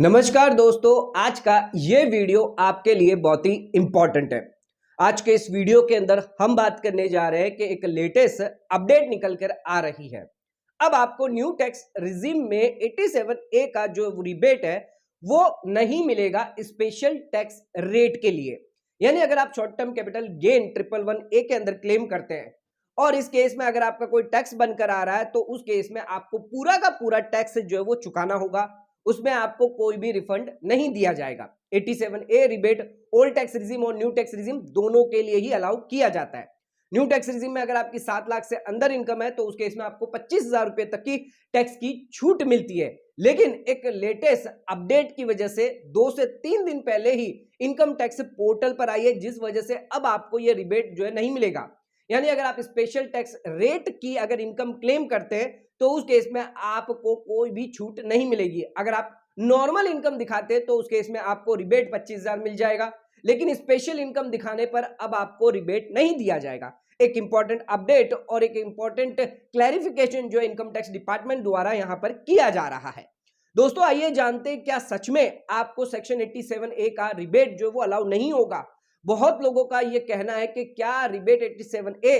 नमस्कार दोस्तों, आज का ये वीडियो आपके लिए बहुत ही इंपॉर्टेंट है। आज के इस वीडियो के अंदर हम बात करने जा रहे हैं कि एक लेटेस्ट अपडेट निकल कर आ रही है। अब आपको न्यू टैक्स रिजीम में 87A का जो रिबेट है वो नहीं मिलेगा स्पेशल टैक्स रेट के लिए। यानी अगर आप short term capital gain 111A के अंदर क्लेम करते हैं और इस केस में अगर आपका कोई टैक्स बनकर आ रहा है तो उस केस में आपको पूरा का पूरा टैक्स जो है वो चुकाना होगा, उसमें आपको कोई भी रिफंड नहीं दिया जाएगा। 87A rebate old tax regime और न्यू टैक्स रिजीम दोनों के लिए ही अलाउ किया जाता है। न्यू टैक्स रिजीम में अगर आपकी 7 लाख से अंदर इनकम है तो उस केस में आपको 25,000 रुपए तक की टैक्स की छूट मिलती है। लेकिन एक लेटेस्ट अपडेट की वजह से 2 से 3 दिन पहले ही इनकम टैक्स पोर्टल पर आई है, जिस वजह से अब आपको यह रिबेट जो है नहीं मिलेगा। यानी अगर आप स्पेशल टैक्स रेट की अगर इनकम क्लेम करते हैं तो उस केस में आपको कोई भी छूट नहीं मिलेगी। अगर आप नॉर्मल इनकम दिखाते हैं तो उस केस में आपको रिबेट 25,000 मिल जाएगा, लेकिन स्पेशल इनकम दिखाने पर अब आपको रिबेट नहीं दिया जाएगा। एक इंपॉर्टेंट अपडेट और एक इंपॉर्टेंट क्लैरिफिकेशन जो इनकम टैक्स डिपार्टमेंट द्वारा यहां पर किया जा रहा है। दोस्तों आइए जानते हैं क्या सच में आपको सेक्शन 87A का रिबेट जो वो अलाउ नहीं होगा। बहुत लोगों का यह कहना है कि क्या rebate 87A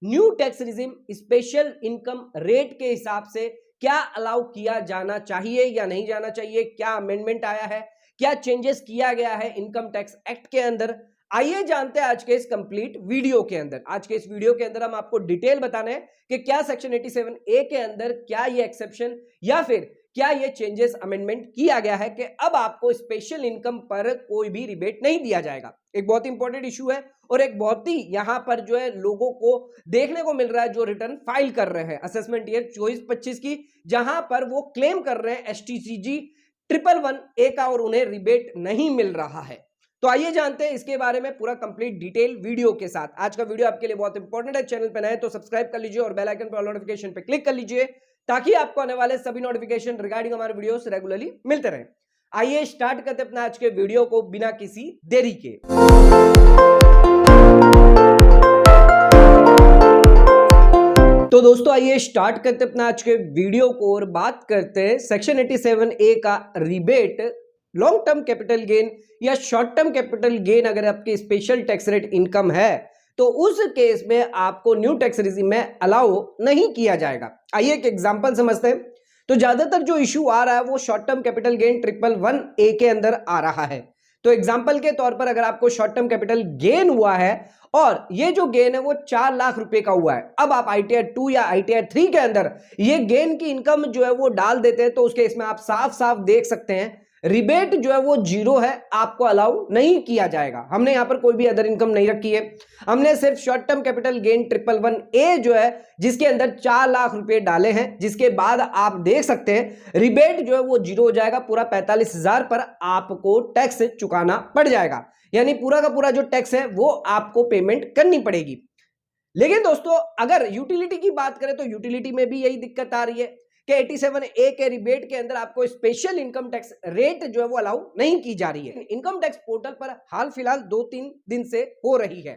new tax regime special income rate के हिसाब से क्या अलाउ किया जाना चाहिए या नहीं जाना चाहिए, क्या अमेंडमेंट आया है, क्या चेंजेस किया गया है इनकम टैक्स एक्ट के अंदर। आइए जानते हैं आज के इस कंप्लीट वीडियो के अंदर। आज के इस वीडियो के अंदर हम आपको डिटेल बताने हैं कि क्या सेक्शन 87A के अंदर क्या ये एक्सेप्शन या फिर क्या ये चेंजेस अमेंडमेंट किया गया है कि अब आपको स्पेशल इनकम पर कोई भी रिबेट नहीं दिया जाएगा। एक बहुत इंपॉर्टेंट इशू है और एक बहुत ही यहां पर जो है लोगों को देखने को मिल रहा है जो रिटर्न फाइल कर रहे हैं असेसमेंट ईयर 24-25 की, जहां पर वो क्लेम कर रहे हैं STCG 111A का और उन्हें रिबेट नहीं मिल रहा है। तो आइए जानते हैं इसके बारे में पूरा कंप्लीट डिटेल वीडियो के साथ। आज का वीडियो आपके लिए बहुत इंपॉर्टेंट है। चैनल पर नए तो सब्सक्राइब कर लीजिए और बेल आइकन पर ऑल नोटिफिकेशन पे क्लिक कर लीजिए ताकि आपको आने वाले सभी नोटिफिकेशन रिगार्डिंग हमारे वीडियोस रेगुलरली मिलते रहे। आइए स्टार्ट करते हैं अपना आज के वीडियो को बिना किसी देरी के। तो दोस्तों आइए स्टार्ट करते हैं अपना आज के वीडियो को और बात करते हैं सेक्शन 87A का rebate long term capital gain या शॉर्ट टर्म कैपिटल गेन अगर आपकी स्पेशल टैक्स रेट इनकम है तो उस केस में आपको न्यू टैक्स रिजीम में अलाउ नहीं किया जाएगा। आइए एक एग्जांपल समझते हैं। तो ज्यादातर जो इशू आ रहा है वो short term capital gain 111A के अंदर आ रहा है। तो एग्जांपल के तौर पर अगर आपको शॉर्ट टर्म कैपिटल गेन हुआ है और ये जो गेन है वो 4 लाख रुपए का हुआ है, अब आप ITR 2 या ITR 3 के अंदर ये गेन की इनकम जो है वो डाल देते हैं तो उसके इसमें आप साफ साफ देख सकते हैं रिबेट जो है वो 0 है, आपको अलाउ नहीं किया जाएगा। हमने यहां पर कोई भी अदर इनकम नहीं रखी है, हमने सिर्फ short term capital gain 111A जो है जिसके अंदर 4 लाख रुपए डाले हैं, जिसके बाद आप देख सकते हैं रिबेट जो है वो 0 हो जाएगा। पूरा 45,000 पर आपको टैक्स चुकाना पड़ जाएगा, यानी पूरा का पूरा जो टैक्स है वो आपको पेमेंट करनी पड़ेगी। लेकिन दोस्तों अगर यूटिलिटी की बात करें तो यूटिलिटी में भी यही दिक्कत आ रही है कि 87A के रिबेट के अंदर आपको स्पेशल इनकम टैक्स रेट जो है वो अलाउ नहीं की जा रही है। इनकम टैक्स पोर्टल पर हाल फिलहाल 2-3 दिन से हो रही है।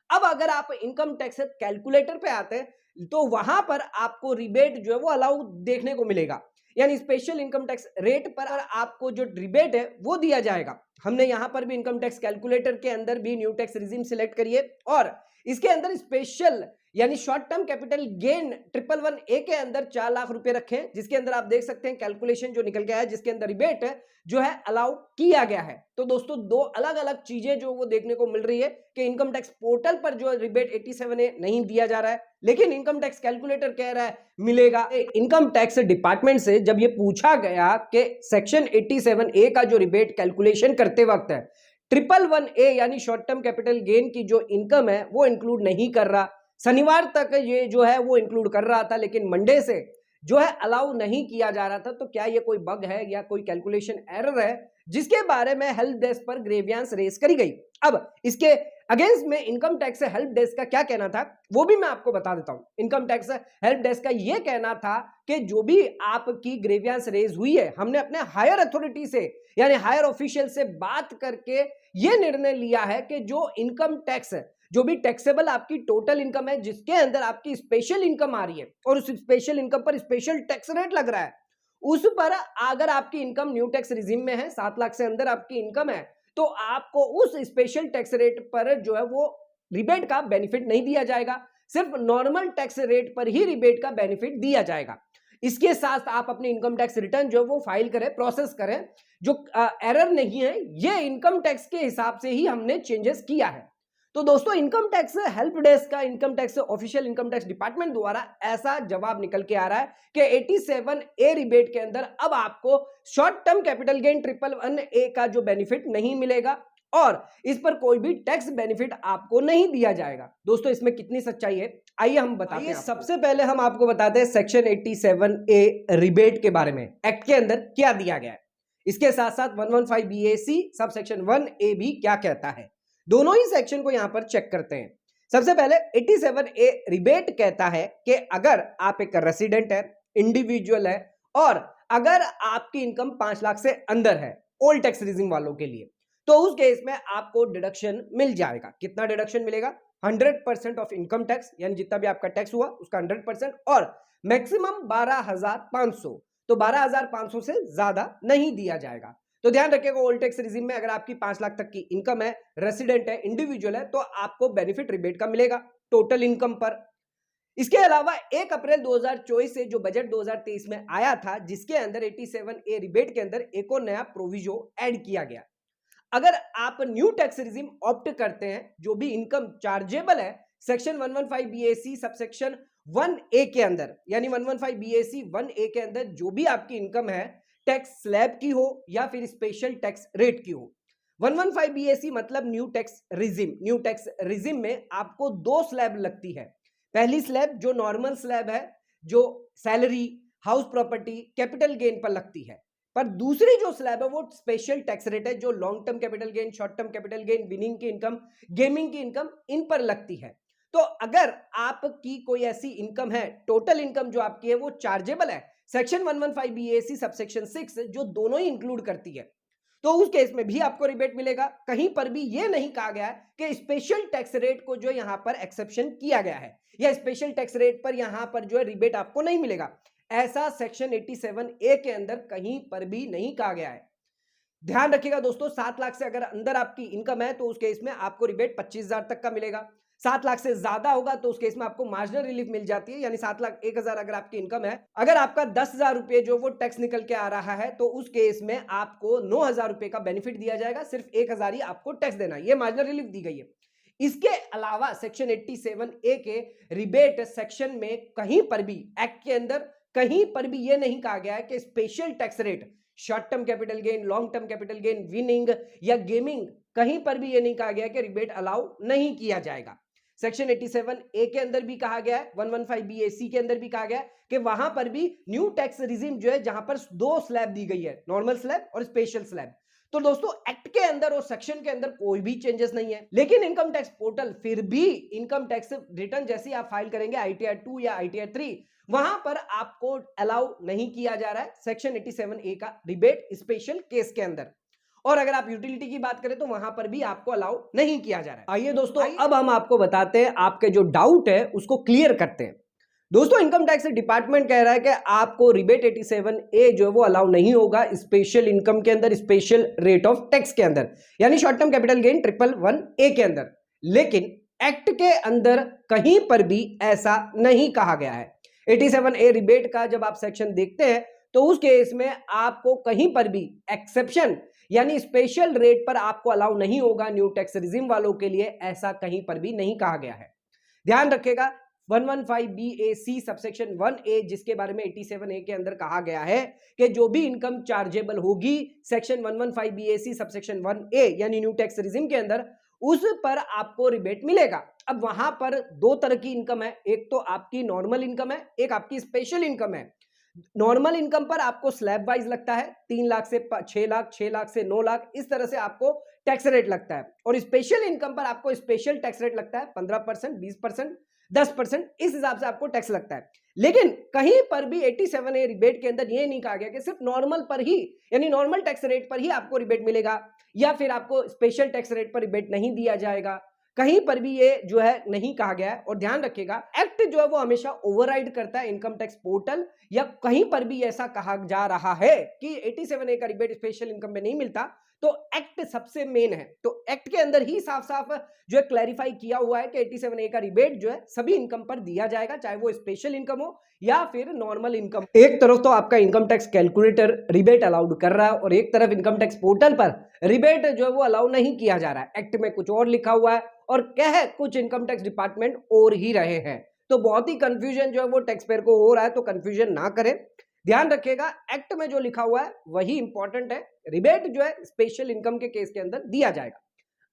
अब अगर आप इनकम टैक्स कैलकुलेटर पे आते हैं तो वहां पर आपको रिबेट जो है वो अलाउ देखने को मिलेगा, यानी स्पेशल इनकम टैक्स रेट पर आपको जो रिबेट है वो दिया जाएगा। हमने यहां पर भी इनकम टैक्स कैलकुलेटर के अंदर भी न्यू टैक्स रिजीम सिलेक्ट करिए और इसके अंदर स्पेशल यानी short term capital gain 111A के अंदर 4 लाख रुपए रखें, जिसके अंदर आप देख सकते हैं कैलकुलेशन जो निकल गया है जिसके अंदर रिबेट जो है अलाउ किया गया है। तो दोस्तों दो अलग अलग चीजें जो वो देखने को मिल रही है कि इनकम टैक्स पोर्टल पर जो रिबेट 87A नहीं दिया जा रहा है, लेकिन इनकम टैक्स कैलकुलेटर कह रहा है मिलेगा। इनकम टैक्स डिपार्टमेंट से जब ये पूछा गया कि सेक्शन 87A का जो रिबेट कैलकुलेशन करते वक्त है 111A यानी शॉर्ट टर्म कैपिटल गेन की जो इनकम है वो इंक्लूड नहीं कर रहा, शनिवार तक ये जो है वो इंक्लूड कर रहा था लेकिन मंडे से जो है अलाउ नहीं किया जा रहा था, तो क्या ये कोई बग है या कोई कैलकुलेशन एरर है जिसके बारे में हेल्प डेस्क पर ग्रेवियांस रेज करी गई। अब इसके अगेंस्ट में इनकम टैक्स हेल्प डेस्क का क्या कहना था वो भी मैं आपको बता देता हूं। इनकम टैक्स हेल्प डेस्क का यह कहना था कि जो भी आपकी ग्रेवियांस रेज हुई है हमने अपने हायर अथॉरिटी से यानी हायर ऑफिशियल से बात करके ये निर्णय लिया है कि जो इनकम टैक्स जो भी टैक्सेबल आपकी टोटल इनकम है जिसके अंदर आपकी स्पेशल इनकम आ रही है और उस स्पेशल इनकम पर स्पेशल टैक्स रेट लग रहा है उस पर अगर आपकी इनकम न्यू टैक्स रिजिम में है, 7 लाख से अंदर आपकी इनकम है, तो आपको उस स्पेशल टैक्स रेट पर जो है वो रिबेट का बेनिफिट नहीं दिया जाएगा, सिर्फ नॉर्मल टैक्स रेट पर ही रिबेट का बेनिफिट दिया जाएगा। इसके साथ आप अपनी इनकम टैक्स रिटर्न जो वो फाइल करें, प्रोसेस करें, जो एरर नहीं है, ये इनकम टैक्स के हिसाब से ही हमने चेंजेस किया है। तो दोस्तों इनकम टैक्स हेल्प डेस्क का income tax official income tax department द्वारा ऐसा जवाब निकल के आ रहा है कि 87A रिबेट के अंदर अब आपको short term capital gain 111A का जो बेनिफिट नहीं मिलेगा और इस पर कोई भी टैक्स बेनिफिट आपको नहीं दिया जाएगा। दोस्तों इसमें कितनी सच्चाई है, आइए हम बताते हैं। सबसे पहले हम आपको बताते हैं सेक्शन 87A रिबेट के बारे में, एक्ट के अंदर क्या दिया गया है। इसके साथ साथ 115BAC सब सेक्शन 1A भी क्या कहता है, दोनों ही सेक्शन को यहां पर चेक करते हैं। सबसे पहले 87A रिबेट कहता है कि अगर आप एक रेसिडेंट है, इंडिविजुअल है और अगर आपकी इनकम 5 लाख से अंदर है ओल्ड टैक्स रिजिम वालों के लिए, तो उस केस में आपको डिडक्शन मिल जाएगा। कितना डिडक्शन मिलेगा? 100% ऑफ इनकम टैक्स, यानी जितना भी आपका टैक्स हुआ उसका 100% और मैक्सिमम 12,500, तो 12,500 से ज्यादा नहीं दिया जाएगा। तो ध्यान रखिएगा ओल्ड टैक्स रिजिम में अगर आपकी 5 लाख तक की इनकम है, रेसिडेंट है, इंडिविजुअल है, तो आपको बेनिफिट रिबेट का मिलेगा टोटल इनकम पर। इसके अलावा 1 अप्रैल 2024 से जो बजट 2023 में आया था, जिसके अंदर 87A रिबेट के अंदर एक और नया प्रोविजो ऐड किया गया। अगर आप न्यू टैक्स रिजिम ऑप्ट करते हैं, जो भी इनकम चार्जेबल है सेक्शन 115BAC सबसेक्शन 1A के अंदर, यानी 115BAC 1A के अंदर जो भी आपकी इनकम है, टैक्स स्लैब की हो या फिर स्पेशल टैक्स रेट की हो। 115BAC मतलब new tax regime. New tax regime में आपको 2 स्लैब लगती है। पहली स्लैब जो नॉर्मल स्लैब है, जो salary, house property, capital gain पर लगती है, पर दूसरी जो स्लैब है वो स्पेशल टैक्स रेट है, जो long term capital gain, short term capital gain, winning की इनकम, गेमिंग की इनकम, इन पर लगती है। तो अगर आपकी कोई ऐसी इनकम है, टोटल इनकम जो आपकी है वो चार्जेबल है सेक्शन 115BAC सबसेक्शन 6 जो दोनों ही इंक्लूड करती है, तो उस केस में भी आपको रिबेट मिलेगा। कहीं पर भी ये नहीं कहा गया है कि स्पेशल टैक्स रेट को जो यहां पर एक्सेप्शन किया गया है या स्पेशल टैक्स रेट पर यहां पर जो है रिबेट आपको नहीं मिलेगा, ऐसा सेक्शन 87A के अंदर कहीं पर भी नहीं कहा गया है। ध्यान रखिएगा दोस्तों, 7 लाख से अगर अंदर आपकी इनकम है तो उस केस में आपको रिबेट 25,000 तक का मिलेगा। 7 लाख से ज्यादा होगा तो उस केस में आपको मार्जिनल रिलीफ मिल जाती है, यानी 7 लाख 1,000 अगर आपकी इनकम है, अगर आपका 10,000 रुपए जो वो टैक्स निकल के आ रहा है, तो उस केस में आपको 9,000 रुपए का बेनिफिट दिया जाएगा, सिर्फ 1,000 ही आपको टैक्स देना है, ये मार्जिनल रिलीफ दी गई है। इसके अलावा सेक्शन 87A के रिबेट सेक्शन में कहीं पर भी एक्ट के अंदर कहीं पर भी यह नहीं कहा गया है कि special tax rate, short term capital gain, long term capital gain, winning या गेमिंग, कहीं पर भी यह नहीं कहा गया कि रिबेट अलाउ नहीं किया जाएगा। सेक्शन 87A के अंदर भी कहा गया है, 115BAC के अंदर भी कहा गया है कि वहां पर भी न्यू टैक्स रिजिम जो है, जहां पर 2 स्लैब दी गई है, नॉर्मल स्लैब और स्पेशल स्लैब। तो दोस्तों एक्ट के अंदर और सेक्शन के अंदर कोई भी चेंजेस नहीं है, लेकिन इनकम टैक्स पोर्टल फिर भी इनकम टैक्स रिटर्न जैसी आप फाइल करेंगे ITR 2 या ITR 3, वहां पर आपको अलाउ नहीं किया जा रहा है सेक्शन 87A का रिबेट स्पेशल केस के अंदर। और अगर आप यूटिलिटी की बात करें तो वहां पर भी आपको अलाउ नहीं किया जा रहा है। आइए दोस्तों अब हम आपको बताते हैं, आपके जो डाउट है उसको क्लियर करते हैं। दोस्तों इनकम टैक्स डिपार्टमेंट कह रहा है कि आपको रिबेट 87A जो है वो अलाउ नहीं होगा स्पेशल इनकम के अंदर, स्पेशल रेट ऑफ टैक्स के अंदर, यानी short term capital gain 111A के अंदर। लेकिन एक्ट के अंदर कहीं पर भी ऐसा नहीं कहा गया है। 87A रिबेट का जब आप सेक्शन देखते हैं तो उस केस में आपको कहीं पर भी एक्सेप्शन यानी स्पेशल रेट पर आपको अलाउ नहीं होगा न्यू टैक्स रिजिम वालों के लिए, ऐसा कहीं पर भी नहीं कहा गया है। ध्यान रखिएगा 115BAC सबसेक्शन 1A जिसके बारे में 87A के अंदर कहा गया है कि जो भी इनकम चार्जेबल होगी सेक्शन 115BAC सबसेक्शन 1A यानी न्यू टैक्स रिजिम के अंदर, उस पर आपको रिबेट मिलेगा। अब वहां पर 2 तरह की इनकम है, एक तो आपकी नॉर्मल इनकम है, एक आपकी स्पेशल इनकम है। नॉर्मल इनकम पर आपको स्लैब वाइज लगता है, 3 लाख से 6 लाख, 6 लाख से 9 लाख, इस तरह से आपको टैक्स रेट लगता है। और स्पेशल इनकम पर आपको स्पेशल टैक्स रेट लगता है, 15%, 20%, 10%, इस हिसाब से आपको टैक्स लगता है। लेकिन कहीं पर भी 87A रिबेट के अंदर यह नहीं कहा गया कि सिर्फ नॉर्मल पर ही यानी नॉर्मल टैक्स रेट पर ही आपको रिबेट मिलेगा या फिर आपको स्पेशल टैक्स रेट पर रिबेट नहीं दिया जाएगा। कहीं पर भी ये जो है नहीं कहा गया है। और ध्यान रखिएगा, एक्ट जो है वो हमेशा ओवरराइड करता है इनकम टैक्स पोर्टल, या कहीं पर भी ऐसा कहा जा रहा है कि 87A का रिबेट स्पेशल इनकम में नहीं मिलता, तो एक्ट सबसे मेन है। तो एक्ट के अंदर ही साफ साफ जो है क्लैरिफाई किया हुआ है कि 87A का रिबेट जो है सभी इनकम पर दिया जाएगा, चाहे वो स्पेशल इनकम हो या फिर नॉर्मल इनकम। एक तरफ तो आपका income tax calculator rebate allowed कर रहा है और एक तरफ इनकम टैक्स पोर्टल पर रिबेट जो है वो अलाउ नहीं किया जा रहा है। एक्ट में कुछ और लिखा हुआ है और कह कुछ इनकम टैक्स डिपार्टमेंट और ही रहे हैं। तो बहुत ही कंफ्यूजन जो है वो टैक्स पेयर को हो रहा है, तो कंफ्यूजन ना करें। ध्यान रखिएगा, एक्ट में जो लिखा हुआ है वही इंपॉर्टेंट है। रिबेट जो है स्पेशल इनकम के केस के अंदर दिया जाएगा।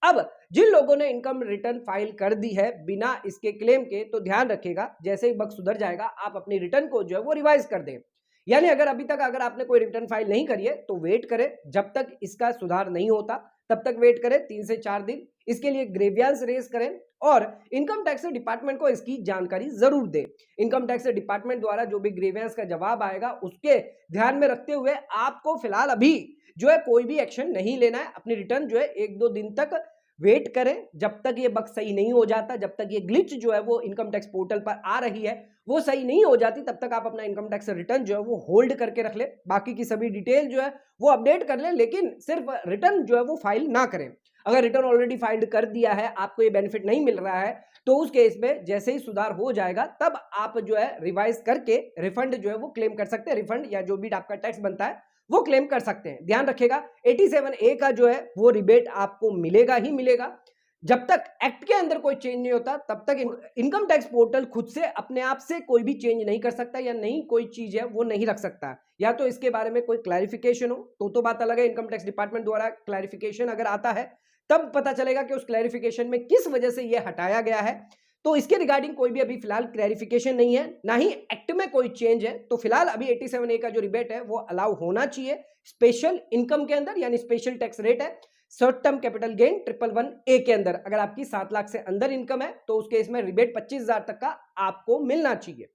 अब जिन लोगों ने इनकम रिटर्न फाइल कर दी है बिना इसके क्लेम के, तो ध्यान रखिएगा, जैसे ही बग सुधर जाएगा आप अपनी रिटर्न को जो है वो रिवाइज कर दें। यानी अगर अभी तक अगर आपने कोई रिटर्न फाइल नहीं करी है तो वेट करें, जब तक इसका सुधार नहीं होता तब तक वेट करें 3 से 4 दिन। इसके लिए ग्रेवियांस रेज करें और इनकम टैक्स डिपार्टमेंट को इसकी जानकारी जरूर दें। इनकम टैक्स डिपार्टमेंट द्वारा जो भी ग्रेवियांस का जवाब आएगा उसके ध्यान में रखते हुए आपको फिलहाल अभी जो है कोई भी एक्शन नहीं लेना है। अपनी रिटर्न जो है 1-2 दिन तक वेट करें, जब तक ये बग सही नहीं हो जाता, जब तक ये ग्लिच जो है वो इनकम टैक्स पोर्टल पर आ रही है वो सही नहीं हो जाती, तब तक आप अपना इनकम टैक्स रिटर्न जो है वो होल्ड करके रख ले। बाकी की सभी डिटेल जो है वो अपडेट कर ले, लेकिन सिर्फ रिटर्न जो है वो फाइल ना करें। अगर रिटर्न ऑलरेडी फाइल्ड कर दिया है, आपको ये बेनिफिट नहीं मिल रहा है, तो उस केस में जैसे ही सुधार हो जाएगा तब आप जो है रिवाइज करके रिफंड जो है वो क्लेम कर सकते हैं। रिफंड या जो भी आपका टैक्स बनता है वो क्लेम कर सकते हैं। ध्यान रखिएगा, 87A का जो है वो रिबेट आपको मिलेगा ही मिलेगा। जब तक एक्ट के अंदर कोई चेंज नहीं होता तब तक इनकम टैक्स पोर्टल खुद से अपने आप से कोई भी चेंज नहीं कर सकता, या नई कोई चीज है वो नहीं रख सकता। या तो इसके बारे में कोई क्लैरिफिकेशन हो तो बात अलग है। इनकम टैक्स डिपार्टमेंट द्वारा क्लैरिफिकेशन अगर आता है तब पता चलेगा कि उस क्लैरिफिकेशन में किस वजह से ये हटाया गया है। तो इसके रिगार्डिंग कोई भी अभी फिलहाल क्लैरिफिकेशन नहीं है, ना ही एक्ट में कोई चेंज है। तो फिलहाल अभी 87A का जो रिबेट है वो अलाउ होना चाहिए स्पेशल इनकम के अंदर, यानी स्पेशल टैक्स रेट है short term capital gain 111A के अंदर। अगर आपकी 7 लाख से अंदर इनकम है तो उस केस में रिबेट 25,000 तक का आपको मिलना चाहिए।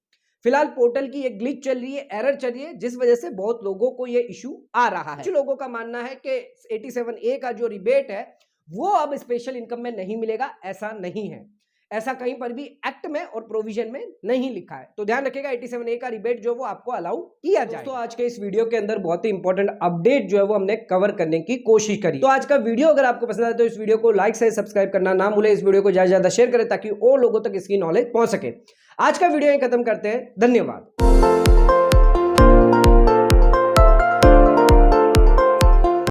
फिलहाल पोर्टल की एक ग्लिच चल रही है, एरर चल रही है, जिस वजह से बहुत लोगों को ये इशू आ रहा है। कुछ लोगों का मानना है कि 87A का जो रिबेट है वो अब स्पेशल इनकम में नहीं मिलेगा। ऐसा नहीं है, ऐसा कहीं पर भी एक्ट में और प्रोविजन में नहीं लिखा है। तो ध्यान रखिएगा, 87A का रिबेट जो वो आपको अलाउ किया जाए। तो आज के इस वीडियो के अंदर बहुत ही इंपॉर्टेंट अपडेट जो है वो हमने कवर करने की कोशिश करी। तो आज का वीडियो अगर आपको पसंद आए तो इस वीडियो को लाइक से सब्सक्राइब करना ना भूले। इस वीडियो को ज्यादा से ज्यादा शेयर करें ताकि और लोगों तक इसकी नॉलेज पहुंच सके। आज का वीडियो यहीं खत्म करते हैं, धन्यवाद।